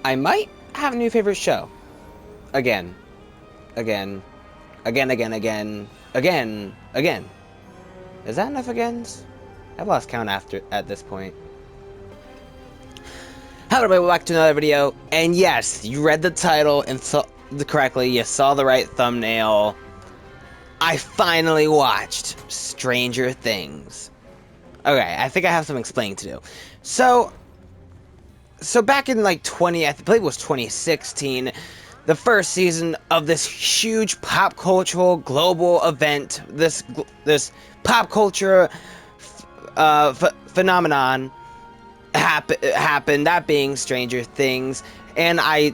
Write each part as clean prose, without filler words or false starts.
I might have a new favorite show. Again. Again. Again, again, again. Again. Again. Is that enough agains? I've lost count at this point. Hello everybody, welcome back to another video. And yes, you read the title and saw correctly. You saw the right thumbnail. I finally watched Stranger Things. Okay, I think I have some explaining to do. So back in like I believe it was 2016, the first season of this huge pop cultural global event, this pop culture phenomenon happened, that being Stranger Things, and I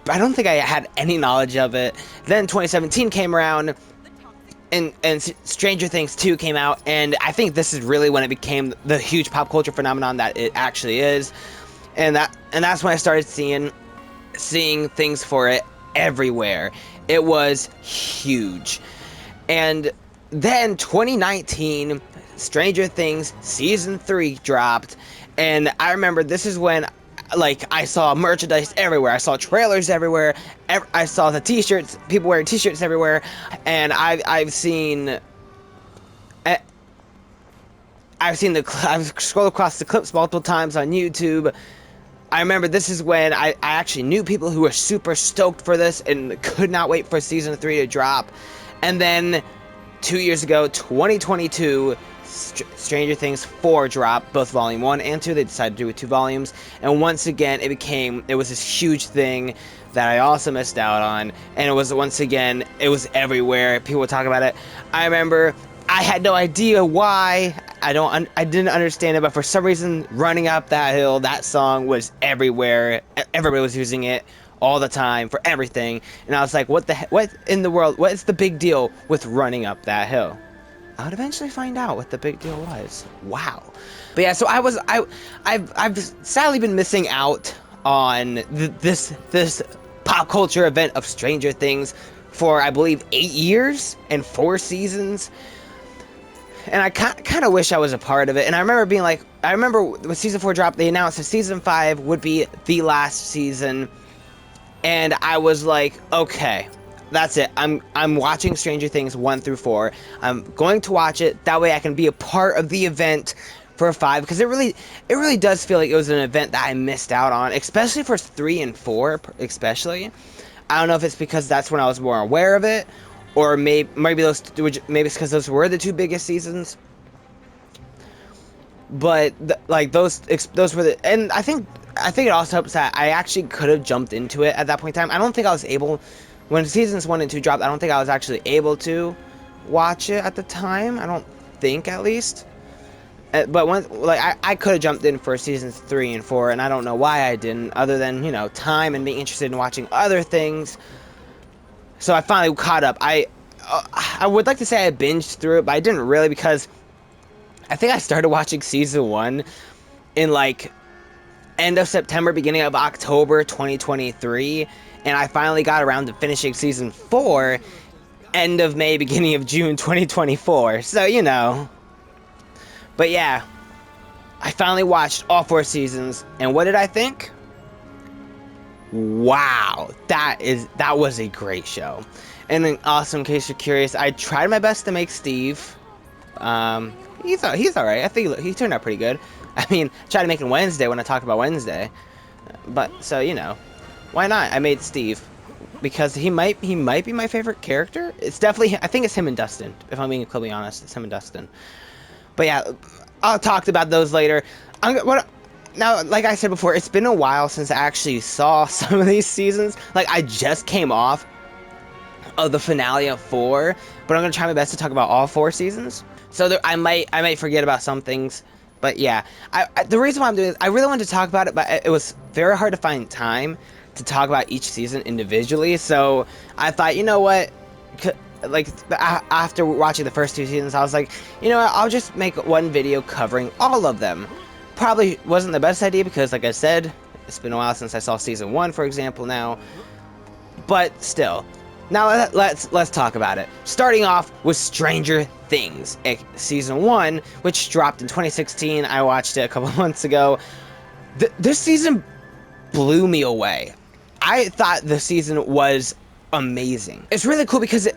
don't think I had any knowledge of it. Then 2017 came around, and Stranger Things 2 came out, and I think this is really when it became the huge pop culture phenomenon that it actually is, and that's when I started seeing things for it everywhere. It was huge. And then 2019, Stranger Things season 3 dropped, and I remember this is when I saw merchandise everywhere. I saw trailers everywhere. I saw the t-shirts, people wearing t-shirts everywhere, and I've scrolled across the clips multiple times on YouTube. I remember this is when I actually knew people who were super stoked for this and could not wait for season 3 to drop. And then 2 years ago, 2022, Stranger Things 4 dropped, both volume 1 and 2. They decided to do it 2 volumes, and once again it was this huge thing that I also missed out on, and it was everywhere. People would talk about it. I remember I had no idea why. I didn't understand it, but for some reason, Running Up That Hill, that song was everywhere. Everybody was using it all the time for everything, and I was like, what in the world? What is the big deal with Running Up That Hill? I would eventually find out what the big deal was. Wow. But yeah, so I've sadly been missing out on this pop culture event of Stranger Things for, I believe, 8 years and 4 seasons. And I kind of wish I was a part of it. And I remember when season 4 dropped, they announced that season 5 would be the last season. And I was like, okay, that's it. I'm watching Stranger Things 1 through 4. I'm going to watch it. That way I can be a part of the event for 5. Because it really does feel like it was an event that I missed out on. Especially for 3 and 4, especially. I don't know if it's because that's when I was more aware of it. Or maybe it's because those were the 2 biggest seasons. But those were the, and I think it also helps that I actually could have jumped into it at that point in time. I don't think I was able, when seasons 1 and 2 dropped, I don't think I was actually able to watch it at the time. I don't think, at least. But I could have jumped in for seasons 3 and 4, and I don't know why I didn't, other than, time and being interested in watching other things. So I finally caught up. I would like to say I binged through it, but I didn't really, because I think I started watching season 1 in end of September, beginning of October 2023, and I finally got around to finishing season 4 end of May, beginning of June 2024. So, But yeah, I finally watched all 4 seasons, and what did I think? Wow, that was a great show. And then also, in case you're curious, I tried my best to make Steve. He's alright. I think he turned out pretty good. I mean, I tried to make him Wednesday when I talked about Wednesday. But so why not? I made Steve because he might be my favorite character. It's definitely, I think it's him and Dustin. If I'm being completely honest, it's him and Dustin. But yeah, I'll talk about those later. Now, like I said before, it's been a while since I actually saw some of these seasons. I just came off of the finale of 4, but I'm going to try my best to talk about all 4 seasons. So I might forget about some things, but yeah. The reason why I'm doing this, I really wanted to talk about it, but it was very hard to find time to talk about each season individually, so I thought, you know what, after watching the first 2 seasons, I was like, you know what, I'll just make one video covering all of them. Probably wasn't the best idea because, like I said, it's been a while since I saw season 1, for example, now. But still, now let's talk about it. Starting off with Stranger Things, season 1, which dropped in 2016. I watched it a couple months ago. This season blew me away. I thought the season was amazing. It's really cool because it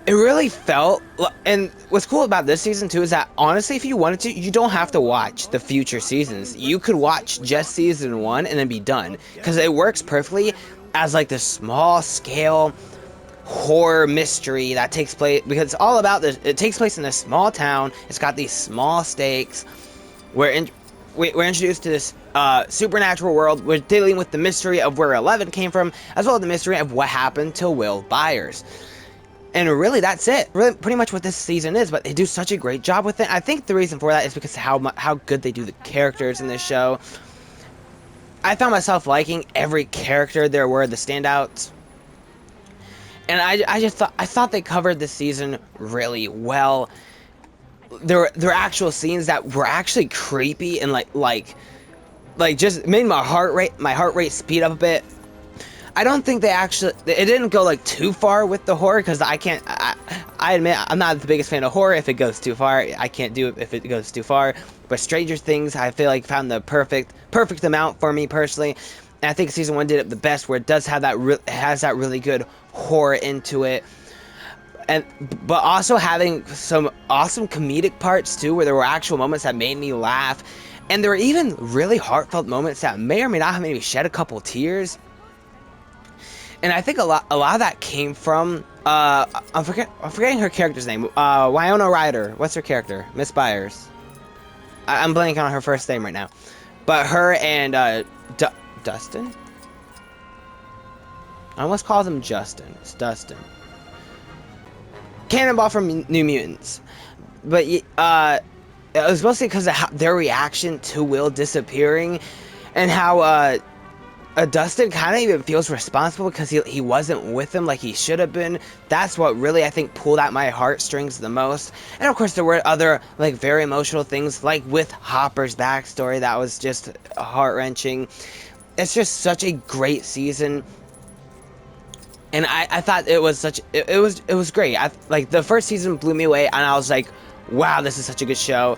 really felt, and what's cool about this season too is that honestly, if you wanted to, you don't have to watch the future seasons. You could watch just season 1 and then be done, because it works perfectly as like this small scale horror mystery that takes place, because it's all about this. It takes place in this small town. It's got these small stakes. We're introduced to this supernatural world. We're dealing with the mystery of where 11 came from, as well as the mystery of what happened to Will Byers. And really, that's it. Really, pretty much what this season is. But they do such a great job with it. I think the reason for that is because of how good they do the characters in this show. I found myself liking every character there were, the standouts. And I thought they covered this season really well. There were actual scenes that were actually creepy and like just made my heart rate speed up a bit. I don't think it didn't go like too far with the horror, because I admit I'm not the biggest fan of horror. If it goes too far, I can't do it if it goes too far. But Stranger Things, I feel like found the perfect amount for me personally. And I think season 1 did it the best, where it does have has that really good horror into it. But also having some awesome comedic parts too, where there were actual moments that made me laugh. And there were even really heartfelt moments that may or may not have made me shed a couple tears. And I think a lot of that came from I'm forgetting her character's name. Winona Ryder. What's her character? Miss Byers. I'm blanking on her first name right now. But her and Dustin. I almost called him Justin. It's Dustin. Cannonball from New Mutants. But it was mostly because of their reaction to Will disappearing, and how Dustin kind of even feels responsible because he wasn't with him like he should have been. That's what really, I think, pulled at my heartstrings the most. And of course, there were other like very emotional things, like with Hopper's backstory, that was just heart-wrenching. It's just such a great season. And I thought it was it was great. Like the first season blew me away, and I was like, wow, this is such a good show.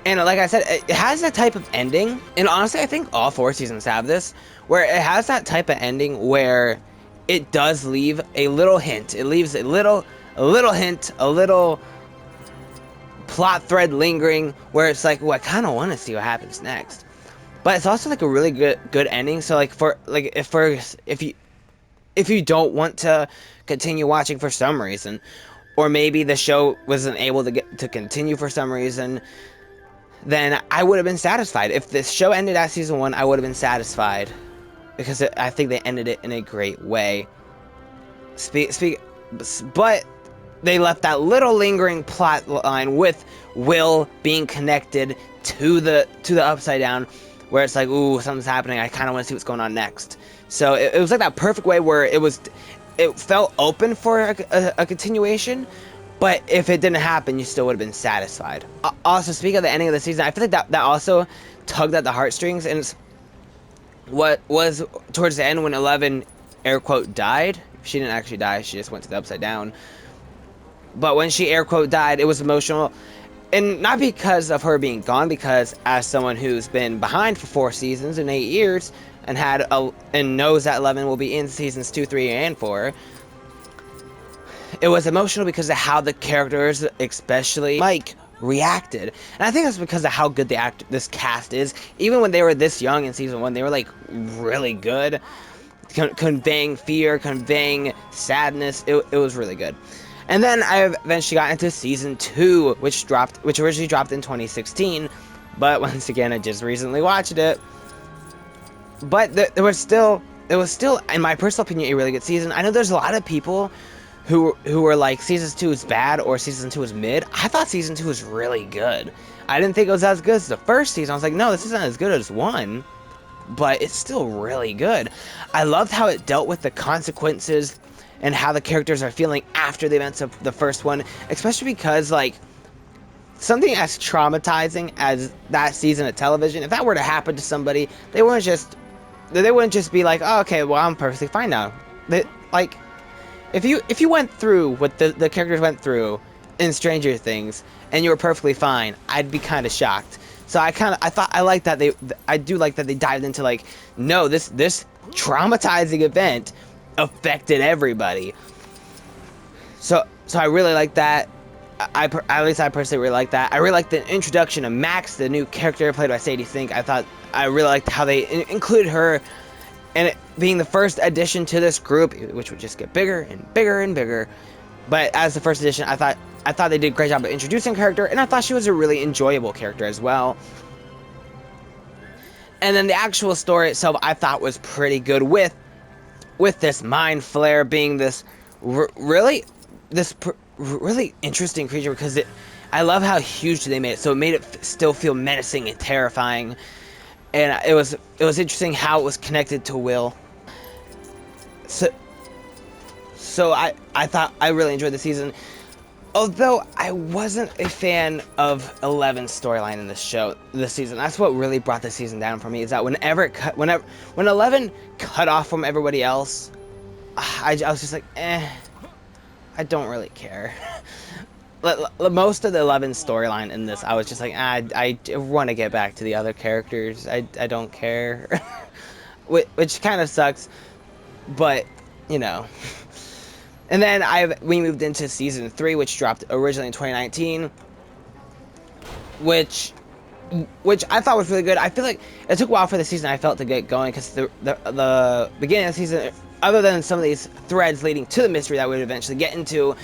And like I said, it has that type of ending, and honestly, I think all 4 seasons have this, where it has that type of ending where it does leave a little hint. It leaves a little hint, a little plot thread lingering, where it's like, well, I kind of want to see what happens next. But it's also like a really good ending. So like if you don't want to continue watching for some reason, or maybe the show wasn't able to continue for some reason, then I would have been satisfied. If this show ended at season 1, I would have been satisfied, because I think they ended it in a great way. But they left that little lingering plot line with Will being connected to the Upside Down, where it's like, ooh, something's happening. I kind of want to see what's going on next. So it was like that perfect way where it felt open for a continuation. But if it didn't happen, you still would have been satisfied. Also, speaking of the ending of the season, I feel like that also tugged at the heartstrings. And it's what was towards the end when 11, air quote, died. She didn't actually die. She just went to the Upside Down. But when she, air quote, died, it was emotional. And not because of her being gone, because as someone who's been behind for 4 seasons and 8 years, and knows that 11 will be in seasons 2, 3, and 4, it was emotional because of how the characters, especially Mike, reacted. And I think that's because of how good this cast is. Even when they were this young in season 1, they were like really good, conveying fear, conveying sadness. It was really good. And then I eventually got into season 2, which originally dropped in 2016, but once again, I just recently watched it. But it was still, in my personal opinion, a really good season. I know there's a lot of people who were like, season 2 is bad or season 2 is mid. I thought season 2 was really good. I didn't think it was as good as the first season. I was like, no, this isn't as good as 1, but it's still really good. I loved how it dealt with the consequences and how the characters are feeling after the events of the first one, especially because, like, something as traumatizing as that season of television, if that were to happen to somebody, they wouldn't just be like, oh, okay, well, I'm perfectly fine now. Like, if you went through what the characters went through in Stranger Things and you were perfectly fine, I'd be kind of shocked. So I like that I do like that they dived into like, no, this traumatizing event affected everybody. So I really like that. At least I personally really like that. I really like the introduction of Max, the new character played by Sadie Sink. I really liked how they included her, and it being the first addition to this group, which would just get bigger and bigger and bigger. But as the first edition, I thought they did a great job of introducing character, and I thought she was a really enjoyable character as well. And then the actual story itself, I thought was pretty good with this mind flare being this really interesting creature, because I love how huge they made it, so it made it still feel menacing and terrifying. And it was interesting how it was connected to Will. So I thought I really enjoyed the season, although I wasn't a fan of 11's storyline in this season. That's what really brought the season down for me, is that when 11 cut off from everybody else, I was just like, I don't really care. Most of the 11 storyline in this, I was just like, I want to get back to the other characters. I don't care. Which kind of sucks, but, you know. And then we moved into season 3, which dropped originally in 2019, which I thought was really good. I feel like it took a while for the season, I felt, to get going, because the beginning of the season, other than some of these threads leading to the mystery that we would eventually get into,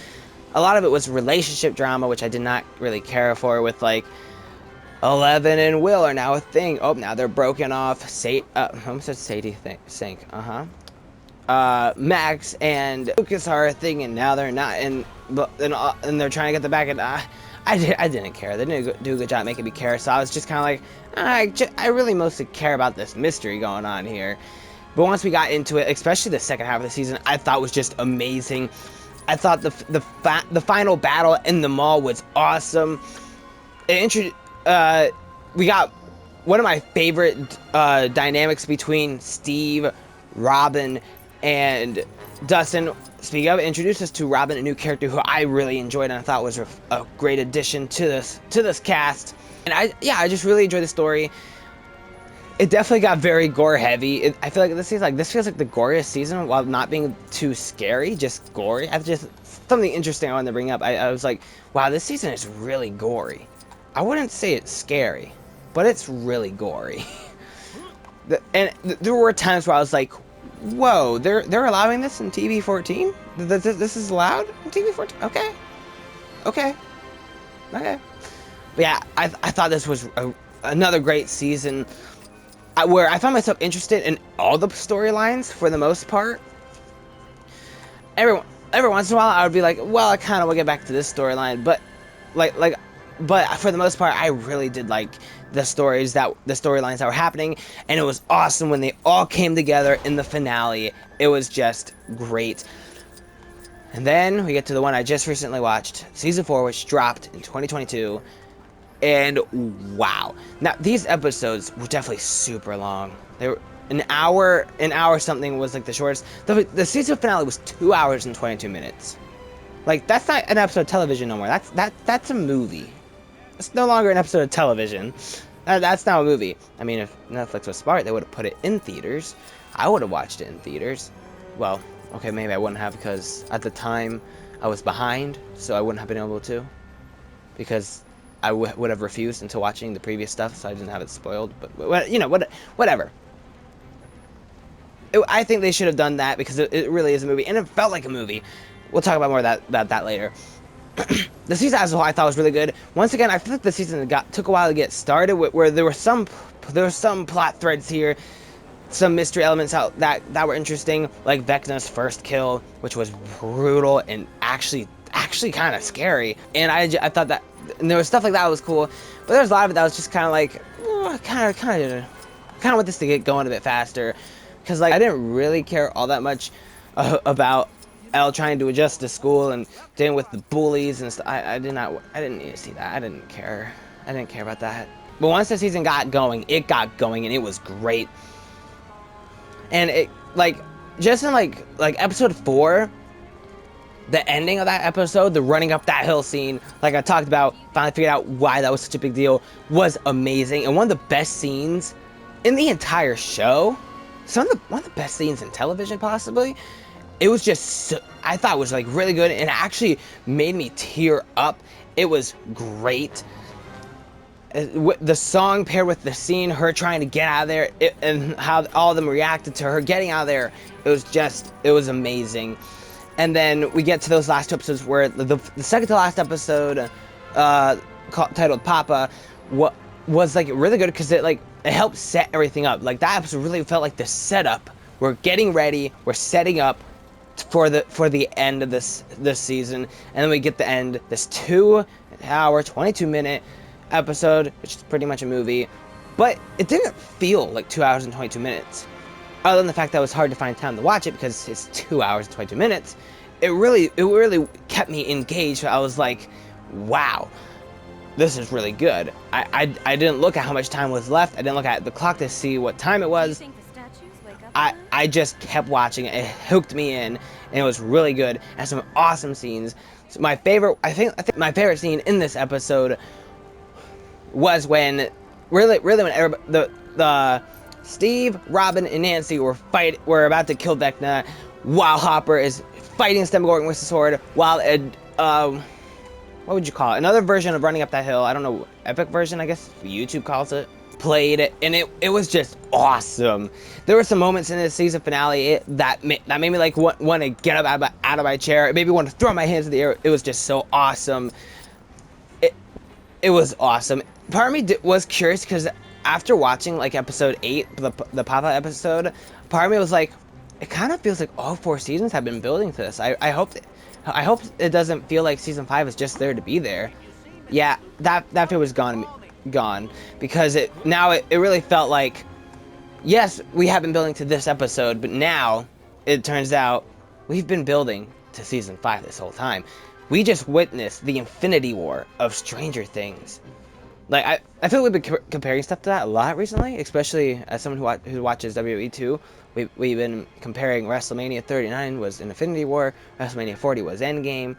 a lot of it was relationship drama, which I did not really care for, with like 11 and Will are now a thing. Oh, now they're broken off. I almost said Sadie Sink. Max and Lucas are a thing, and now they're not, and they're trying to get the back, and I didn't care. They didn't do a good job making me care, so I was just kind of like, I really mostly care about this mystery going on here. But once we got into it, especially the second half of the season, I thought was just amazing. I thought the final battle in the mall was awesome. We got one of my favorite dynamics between Steve, Robin, and Dustin. Speaking of, it introduced us to Robin, a new character who I really enjoyed and I thought was a great addition to this cast. And I just really enjoyed the story. It definitely got very gore heavy. I feel like this feels like the goriest season, while not being too scary, just gory. Something interesting I wanted to bring up. I was like, wow, this season is really gory. I wouldn't say it's scary, but it's really gory. There were times where I was like, whoa, they're allowing this in TV-14? This is allowed in TV-14? Okay. But yeah, I thought this was another great season, where I found myself interested in all the storylines for the most part. Every once in a while, I would be like, well, I kind of want to get back to this storyline, but but for the most part, I really did like the storylines that were happening, and it was awesome when they all came together in the finale. It was just great. And then we get to the one I just recently watched, season 4, which dropped in 2022. And wow. Now, these episodes were definitely super long. They were an hour something was like the shortest. The season finale was 2 hours and 22 minutes. Like, that's not an episode of television no more. That's a movie. It's no longer an episode of television. That's now a movie. I mean, if Netflix was smart, they would have put it in theaters. I would have watched it in theaters. Well, okay, maybe I wouldn't have, because at the time I was behind, so I wouldn't have been able to. Because I would have refused into watching the previous stuff, so I didn't have it spoiled. But, you know, whatever. I think they should have done that, because it really is a movie, and it felt like a movie. We'll talk about more about that later. The season as a whole, I thought was really good. Once again, I feel like the season took a while to get started, where there were some plot threads here, some mystery elements out that were interesting, like Vecna's first kill, which was brutal and actually kind of scary. And I thought that, and there was stuff like that was cool, but there was a lot of it that was just kind of like, kind of want this to get going a bit faster, because like I didn't really care all that much about Elle trying to adjust to school and dealing with the bullies and stuff. I didn't need to see that. I didn't care about that. But once the season got going, and it was great. And it, like, just in like episode 4, the ending of that episode, the running up that hill scene, like I talked about, finally figured out why that was such a big deal, was amazing. And one of the best scenes in the entire show, one of the best scenes in television, possibly. It was just, I thought it was like really good, and it actually made me tear up. It was great. The song paired with the scene, her trying to get out of there, and how all of them reacted to her getting out of there, it was amazing. And then we get to those last two episodes where the second to last episode, titled Papa, was like really good because it helped set everything up. Like that episode really felt like the setup. We're getting ready, we're setting up for the end of this season, and then we get the end, this 2-hour 22-minute episode, which is pretty much a movie, but it didn't feel like 2 hours and 22 minutes. Other than the fact that it was hard to find time to watch it because it's 2 hours and 22 minutes, it really kept me engaged. I was like, wow, this is really good. I didn't look at how much time was left. I didn't look at the clock to see what time it was. I just kept watching it. It hooked me in, and it was really good. It had some awesome scenes. So I think my favorite scene in this episode was when when everybody, the Steve, Robin, and Nancy were about to kill Vecna, while Hopper is fighting Demogorgon with the sword, while what would you call it? Another version of Running Up That Hill, I don't know, epic version, I guess YouTube calls it, played, and it was just awesome. There were some moments in this season finale that made me like want to get up out of my chair. It made me want to throw my hands in the air. It was just so awesome. It was awesome. Part of me was curious because after watching like episode 8, the Papa episode, part of me was like, it kind of feels like all 4 seasons have been building to this. I hope it doesn't feel like season 5 is just there to be there. Yeah, that feel was gone because it really felt like, yes, we have been building to this episode, but now it turns out we've been building to season 5 this whole time. We just witnessed the Infinity War of Stranger Things. Like I feel we've been comparing stuff to that a lot recently, especially as someone who watches WWE too. We've been comparing WrestleMania 39 was an Infinity War, WrestleMania 40 was Endgame.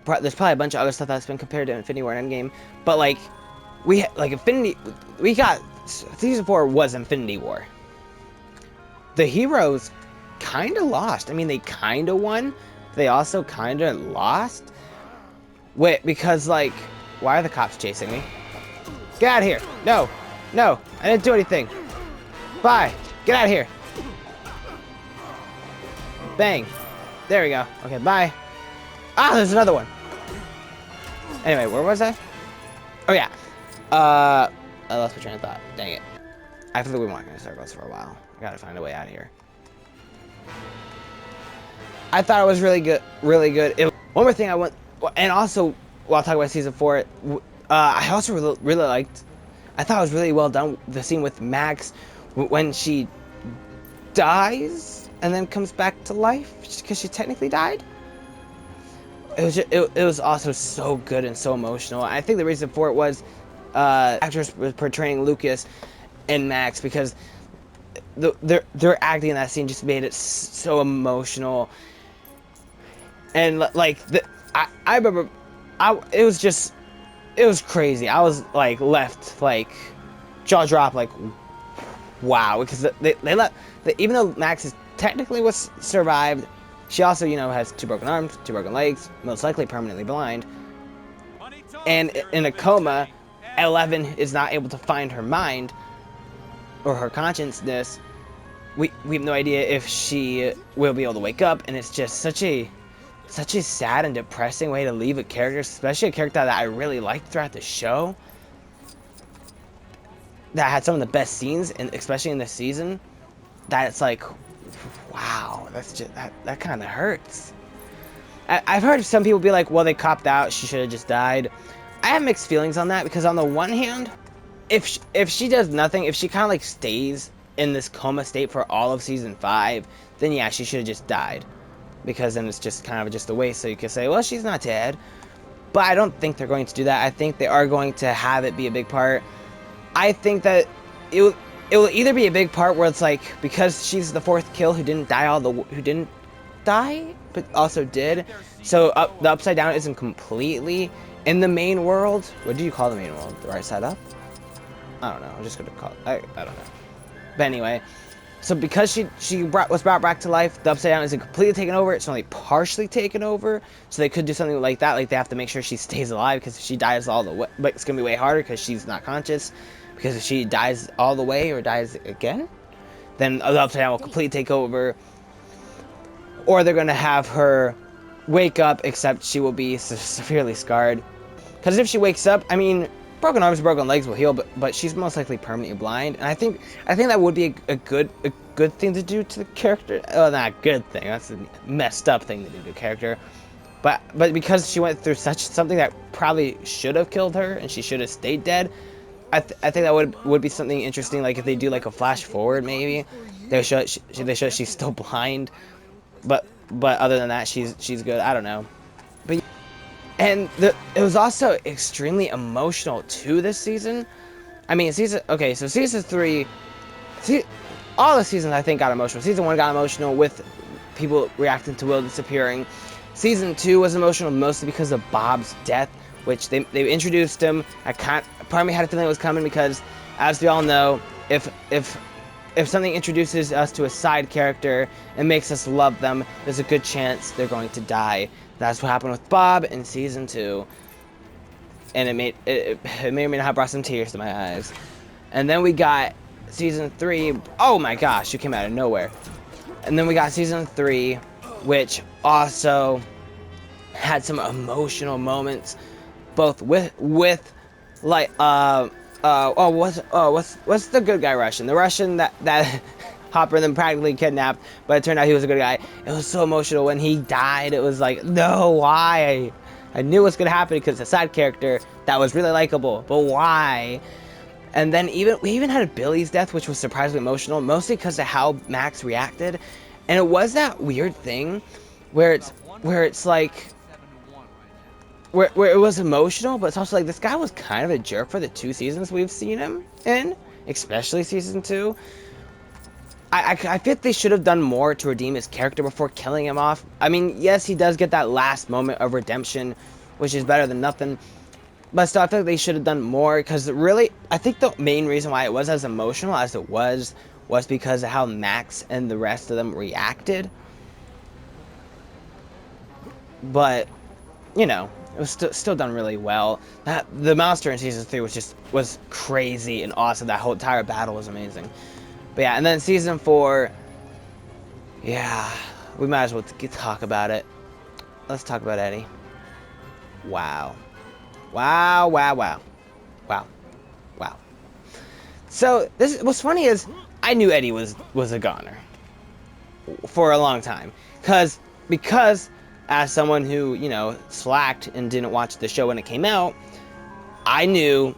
There's probably a bunch of other stuff that's been compared to Infinity War and Endgame, but like season 4 was Infinity War. The heroes kind of lost. I mean, they kind of won. They also kind of lost. Wait, because like, why are the cops chasing me? Get out of here! No, I didn't do anything. Bye. Get out of here. Bang. There we go. Okay, bye. Ah, there's another one. Anyway, where was I? Oh yeah. I lost my train of thought. Dang it. I feel like we've been walking in circles for a while. I gotta find a way out of here. I thought it was really good. One more thing I want, and also while talking about season 4, I also really liked. I thought it was really well done. The scene with Max when she dies and then comes back to life because she technically died. It was also so good and so emotional. I think the reason for it was actress was portraying Lucas and Max, because their acting in that scene just made it so emotional. And like I remember, it was crazy. I was like left like jaw dropped, like wow, because they let even though Max is technically was survived, she also, you know, has 2 broken arms, 2 broken legs, most likely permanently blind, and in a coma. 11 is not able to find her mind or her consciousness. We have no idea if she will be able to wake up, and it's just such a sad and depressing way to leave a character, especially a character that I really liked throughout the show, that had some of the best scenes, and especially in this season. That it's like, wow, that's just that kind of hurts. I've heard some people be like, well, they copped out, she should have just died. I have mixed feelings on that, because on the one hand, if she does nothing, if she kind of like stays in this coma state for all of season 5, then yeah, she should have just died, because then it's just kind of just a waste. So you could say, well, she's not dead, but I don't think they're going to do that. I think they are going to have it be a big part. I think that it will either be a big part where it's like, because she's the 4th kill who didn't die, but also did. So the Upside Down isn't completely in the main world. What do you call the main world? The right side up? I don't know. I'm just gonna call it. I don't know. But anyway, so because she was brought back to life, the Upside Down isn't completely taken over. It's only partially taken over. So they could do something like that. Like they have to make sure she stays alive, because if she dies all the way, but it's gonna be way harder because she's not conscious. Because if she dies all the way or dies again, then the Upside Down will completely take over. Or they're gonna have her wake up, except she will be severely scarred. Because if she wakes up, I mean, broken arms, broken legs will heal, but she's most likely permanently blind. And I think that would be a good thing to do to the character. Oh, not a good thing. That's a messed up thing to do to a character. But because she went through something that probably should have killed her, and she should have stayed dead, I think that would be something interesting. Like if they do like a flash forward, maybe they show she's still blind. But other than that, she's good. I don't know. But and it was also extremely emotional too this season. I mean, season 3, all the seasons I think got emotional. Season 1 got emotional with people reacting to Will disappearing. Season 2 was emotional mostly because of Bob's death, which they introduced him. Part of me had a feeling it was coming because, as we all know, if something introduces us to a side character and makes us love them, there's a good chance they're going to die. That's what happened with Bob in season 2, and it may or may not have brought some tears to my eyes. And then we got season 3. Oh my gosh, you came out of nowhere. And then we got season 3, which also had some emotional moments, both with like what's the good guy Russian? The Russian that Hopper then practically kidnapped, but it turned out he was a good guy. It was so emotional when he died. It was like, no, why? I knew it was gonna happen because it's a side character that was really likable, but why? And then we even had Billy's death, which was surprisingly emotional, mostly because of how Max reacted. And it was that weird thing where it's like where it was emotional, but it's also like this guy was kind of a jerk for the 2 seasons we've seen him in, especially season 2. I feel they should have done more to redeem his character before killing him off. I mean, yes, he does get that last moment of redemption, which is better than nothing. But still, I feel like they should have done more, because really, I think the main reason why it was as emotional as it was because of how Max and the rest of them reacted. But, you know, it was still done really well. The monster in season 3 was crazy and awesome. That whole entire battle was amazing. But yeah, and then season 4, yeah, we might as well talk about it. Let's talk about Eddie. Wow. Wow, wow, wow. Wow. Wow. So, what's funny is, I knew Eddie was a goner for a long time. Because, as someone who, you know, slacked and didn't watch the show when it came out, I didn't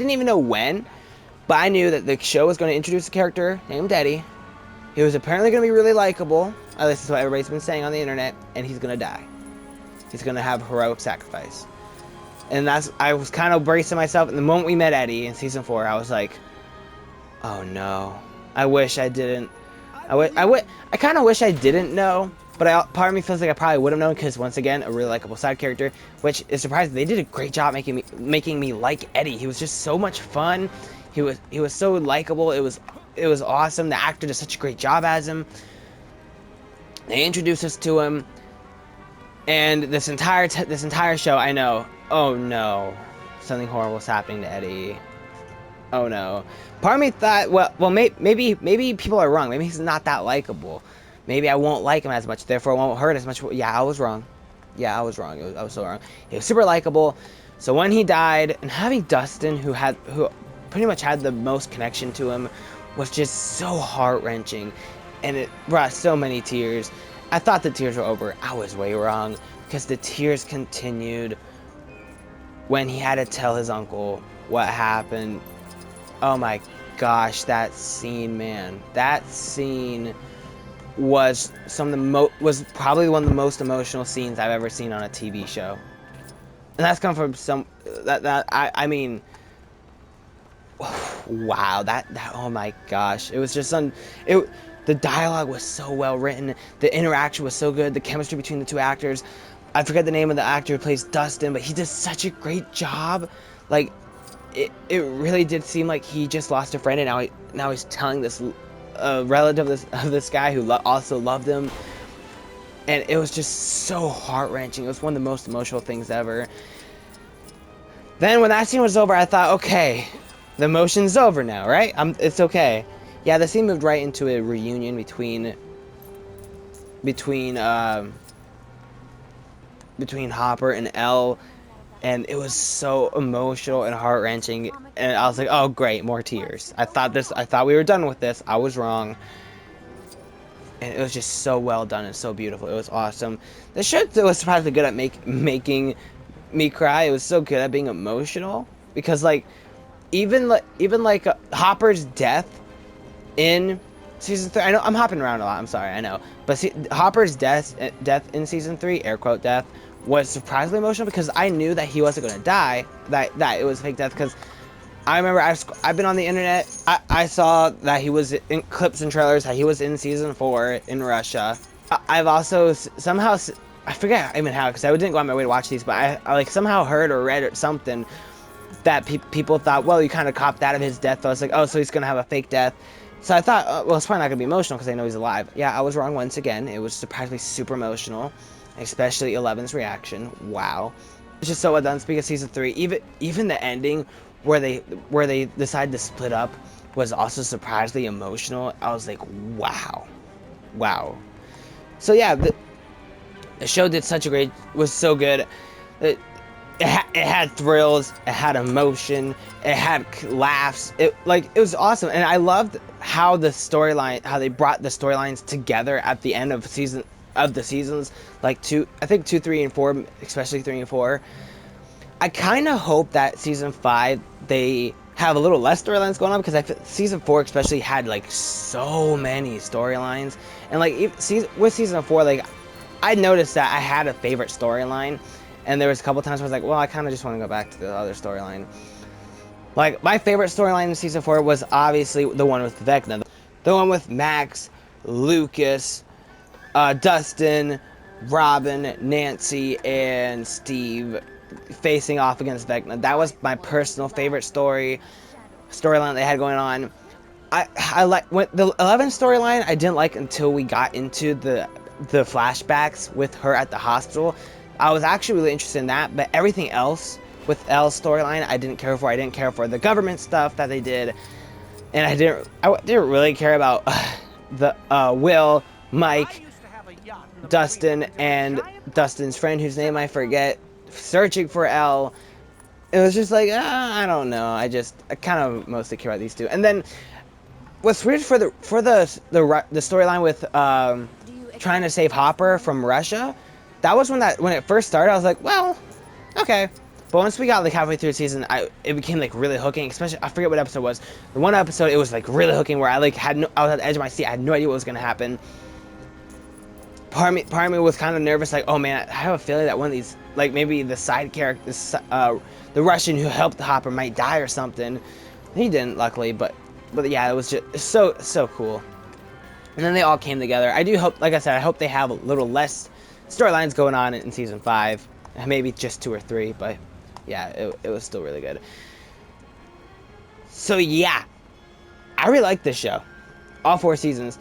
even know when, but I knew that the show was going to introduce a character named Eddie. He was apparently going to be really likable, at least that's what everybody's been saying on the internet, and he's going to die. He's going to have heroic sacrifice. And I was kind of bracing myself, and the moment we met Eddie in season 4, I was like, oh no, I wish I didn't. I kind of wish I didn't know, but part of me feels like I probably would have known, because once again, a really likable side character, which is surprising. They did a great job making me like Eddie. He was just so much fun. He was so likable. It was awesome. The actor did such a great job as him. They introduced us to him, and this entire show, I know, oh no, something horrible is happening to Eddie. Oh no. Part of me thought, well, maybe people are wrong. Maybe he's not that likable. Maybe I won't like him as much, therefore it won't hurt as much. Yeah, I was wrong. I was so wrong. He was super likable. So when he died, and having Dustin, who pretty much had the most connection to him, was just so heart-wrenching, and it brought so many tears. I thought the tears were over. I was way wrong, because the tears continued when he had to tell his uncle what happened. Oh my gosh, that scene, man. That scene was probably one of the most emotional scenes I've ever seen on a TV show. And that's come from I mean, wow, that oh my gosh, it was just The dialogue was so well written. The interaction was so good. The chemistry between the two actors. I forget the name of the actor who plays Dustin, but he did such a great job. Like, it really did seem like he just lost a friend, and now he's telling this relative of this guy who also loved him. And it was just so heart-wrenching. It was one of the most emotional things ever. Then when that scene was over, I thought, okay, the emotion's over now, right? It's okay. Yeah, the scene moved right into a reunion between Hopper and Elle, and it was so emotional and heart-wrenching. And I was like, oh great, more tears. I thought we were done with this. I was wrong. And it was just so well done and so beautiful. It was awesome. The show was surprisingly good at making me cry. It was so good at being emotional, because like even like Hopper's death in season 3. I know I'm hopping around a lot. I'm sorry. I know, but see, Hopper's death in season 3, air quote death, was surprisingly emotional, because I knew that he wasn't going to die. That it was fake death, because I remember I've been on the internet. I saw that he was in clips and trailers, that he was in season 4 in Russia. I've also somehow, I forget even how, because I didn't go on my way to watch these, but I like somehow heard or read or something that people thought, well, you kind of copped out of his death. I was like, oh, so he's gonna have a fake death. So I thought, well, it's probably not gonna be emotional because I know he's alive. Yeah, I was wrong once again. It was surprisingly super emotional, especially Eleven's reaction. Wow, it's just so well done. Speaking of season 3, even the ending where they decided to split up was also surprisingly emotional. I was like, wow. So yeah, the show did was so good. It had thrills, it had emotion, it had laughs. It was awesome, and I loved how they brought the storylines together at the end of the seasons, like I think 2, 3, and 4, especially 3 and 4. I kind of hope that season 5 they have a little less storylines going on, because season 4 especially had like so many storylines, and like with season 4, like I noticed that I had a favorite storyline, and there was a couple times where I was like, well, I kind of just want to go back to the other storyline. Like, my favorite storyline in season 4 was obviously the one with Vecna, the one with Max, Lucas, Dustin, Robin, Nancy, and Steve facing off against Vecna. That was my personal favorite storyline they had going on. I like the 11 storyline. I didn't like until we got into the flashbacks with her at the hospital. I was actually really interested in that, but everything else with Elle's storyline, I didn't care for. I didn't care for the government stuff that they did, and I didn't really care about the Will, Mike, Dustin, and Dustin's friend, whose name I forget, searching for Elle. It was just like, I don't know. I kind of mostly care about these two. And then what's weird for the storyline with trying to save Hopper from Russia, that was when it first started. I was like, well, okay. But once we got like halfway through the season, it became like really hooking. Especially, I forget what episode it was. The one episode, it was like really hooking, where I was at the edge of my seat. I had no idea what was gonna happen. Part of me was kind of nervous, like, oh man, I have a feeling that one of these, like maybe the side character, the Russian who helped Hopper might die or something. He didn't, luckily, but yeah, it was just so cool. And then they all came together. I do hope, like I said, I hope they have a little less storylines going on in season 5, maybe just 2 or 3, but yeah, it was still really good. So yeah, I really like this show, all 4 seasons.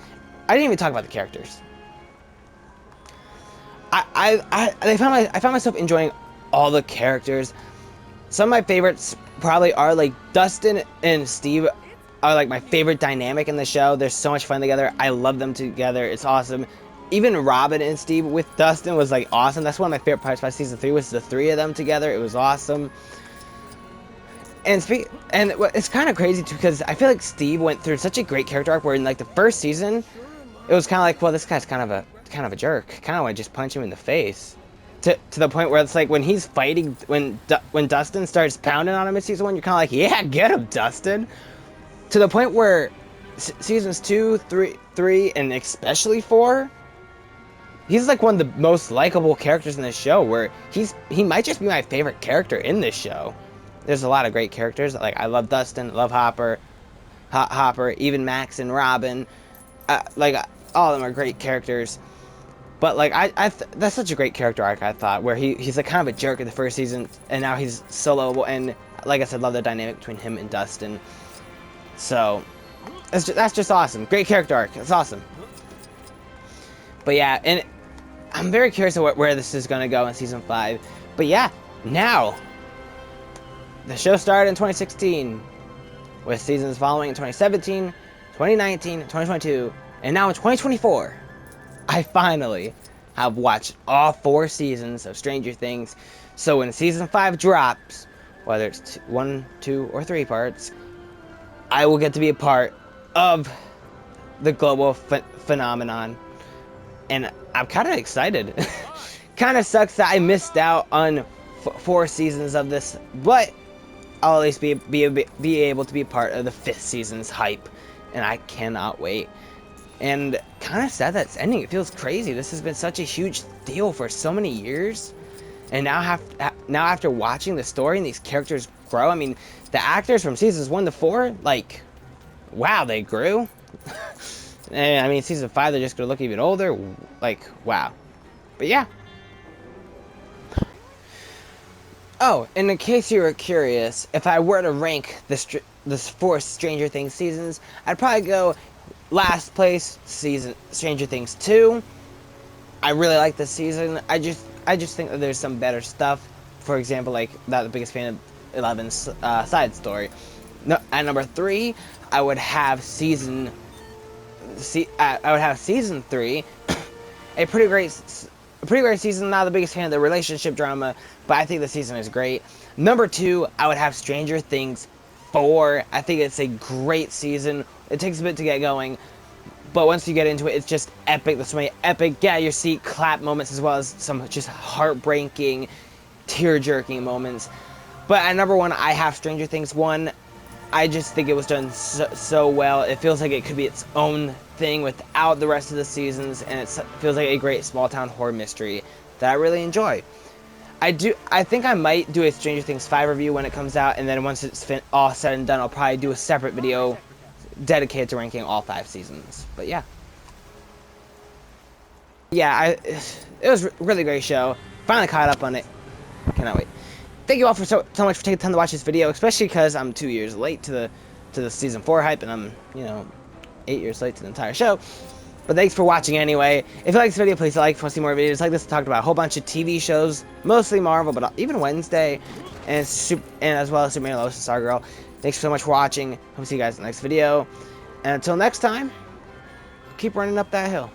I didn't even talk about the characters. I found myself enjoying all the characters. Some of my favorites probably are like Dustin and Steve are like my favorite dynamic in the show. They're so much fun together. I love them together. It's awesome. Even Robin and Steve with Dustin was like awesome. That's one of my favorite parts about season 3 was the 3 of them together. It was awesome. And it's kind of crazy too, because I feel like Steve went through such a great character arc where in like the first season, it was kind of like, well, this guy's kind of a jerk. Kind of want to just punch him in the face. To the point where it's like when he's fighting, when Dustin starts pounding on him in season 1, you're kind of like, yeah, get him, Dustin. To the point where seasons 2, 3, and especially 4, he's like one of the most likable characters in this show. Where he might just be my favorite character in this show. There's a lot of great characters. Like I love Dustin, love Hopper, even Max and Robin. like all of them are great characters. But like that's such a great character arc, I thought, where he's like kind of a jerk in the first season, and now he's solo. And like I said, love the dynamic between him and Dustin. So that's just awesome. Great character arc. It's awesome. But yeah, and I'm very curious of where this is gonna go in season 5. But yeah, now the show started in 2016, with seasons following in 2017, 2019, 2022, and now in 2024. I finally have watched all 4 seasons of Stranger Things, so when season 5 drops, whether it's 1, 2, or 3 parts, I will get to be a part of the global phenomenon, and I'm kind of excited. Kind of sucks that I missed out on 4 seasons of this, but I'll at least be able to be part of the 5th season's hype, and I cannot wait. And kind of sad that it's ending. It feels crazy. This has been such a huge deal for so many years, and now after watching the story and these characters grow, I mean, the actors from seasons 1 to 4, like, wow, they grew. And I mean, season 5, they're just gonna look even older. Like, wow. But yeah. Oh, and in case you were curious, if I were to rank this 4 Stranger Things seasons, I'd probably go last place season Stranger Things 2. I really like this season. I just think that there's some better stuff. For example, like not the biggest fan of 11's side story. No, at number 3, I would have season 3, a pretty great season. Not the biggest fan of the relationship drama, but I think the season is great. Number 2, I would have Stranger Things 4. I think it's a great season. It takes a bit to get going, but once you get into it, it's just epic. There's so many epic, get your seat, clap moments, as well as some just heartbreaking, tear-jerking moments. But at number 1, I have Stranger Things 1. I just think it was done so well. It feels like it could be its own thing without the rest of the seasons, and it feels like a great small-town horror mystery that I really enjoy. I think I might do a Stranger Things 5 review when it comes out, and then once it's all said and done, I'll probably do a separate video dedicated to ranking all 5 seasons. But yeah. Yeah, it was a really great show. Finally caught up on it. Cannot wait. Thank you all for so much for taking the time to watch this video, especially because I'm 2 years late to the season 4 hype, and I'm, 8 years late to the entire show. But thanks for watching anyway. If you like this video, please like. If you want to see more videos like this, I talked about a whole bunch of TV shows, mostly Marvel, but even Wednesday, and as well as Superman, Lois, and Stargirl. Thanks so much for watching. Hope to see you guys in the next video. And until next time, keep running up that hill.